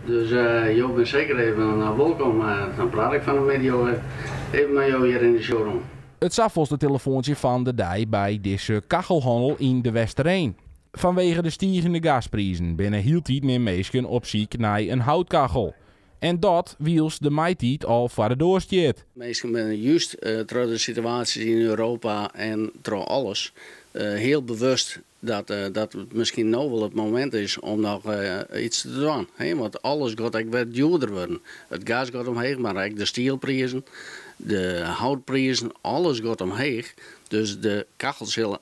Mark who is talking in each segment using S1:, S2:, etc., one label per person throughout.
S1: Dus je bent zeker even welkom. Dan praat ik van een video even met jou hier in de showroom.
S2: Het zoveelste telefoontje van de dag bij deze kachelhandel in de Westereen. Vanwege de stijgende gasprijzen binnen hield hij meer mensen op zoek naar een houtkachel. En dat wiels de meitijd al voor de doorstjeet.
S1: Mensen zijn juist door de situaties in Europa en door alles heel bewust dat het misschien nou wel het moment is om nog iets te doen. He, want alles gaat ook weer duurder worden. Het gas gaat omheen, maar ook de stielprijzen, de houtprijzen, alles gaat omheen. Dus de kachels zullen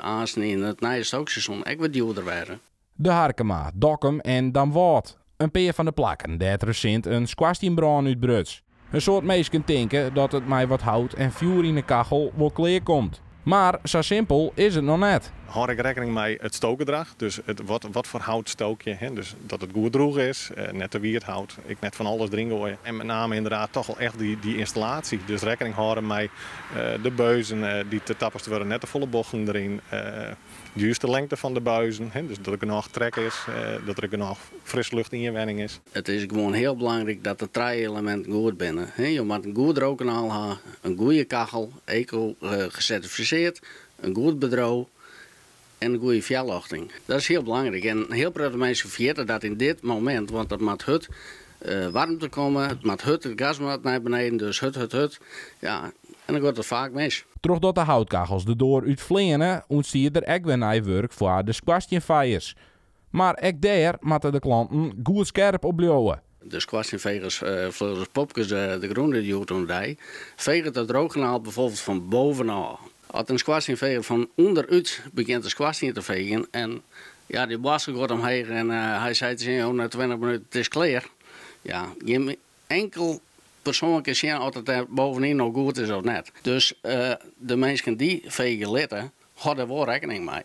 S1: aansnijden het nieuwe stookseizoen ook weer duurder worden.
S2: De Harkema, Dokkum en Damwoudt. Een peer van de plakken dat recent een squastienbrand uitbruts. Een soort mensen denken dat het met wat hout en vuur in de kachel wel klaar komt. Maar zo simpel is het nog net.
S3: Hou ik rekening met het stookgedrag, dus wat voor hout stook je. Hè? Dus dat het goed droog is, net te wierd hout, ik net van alles erin gooien. En met name inderdaad toch wel echt die installatie. Dus rekening houden met de buizen die te tappers worden, net de volle bochten erin. De juiste lengte van de buizen, hè? Dus dat er genoeg trek is, dat er genoeg frisse lucht in je wenning is.
S1: Het is gewoon heel belangrijk dat de drie elementen goed binnen. Je moet een goed rookkanaal hebben, een goede kachel, eco gecertificeerd, een goed bedrijf en een goede verluchting. Dat is heel belangrijk. En heel veel mensen vergeten dat in dit moment, want het moet hut warmte komen, het moet hut, het gas moet naar beneden, dus hut. Ja, en dan gaat het vaak mis.
S2: Doordat de houtkachels de door uit vleenen, ontstiert er ook weer nieuw werk voor de squastienvijers. Maar ook daar moeten de klanten goed scherp op blijven.
S1: De squastienvegers, vleugels popjes, de groene die hoort omdij, vegen het droogkanaal bijvoorbeeld van bovenaf. Als een squastienveger van onderuit begint de squastien te vegen en ja, die bassen gaat omheen en hij zei tegen na 20 minuten het is klaar. Ja, geen enkel persoon kan zien of het er bovenin nog goed is of net. Dus de mensen die vegen letten, hadden er wel rekening mee.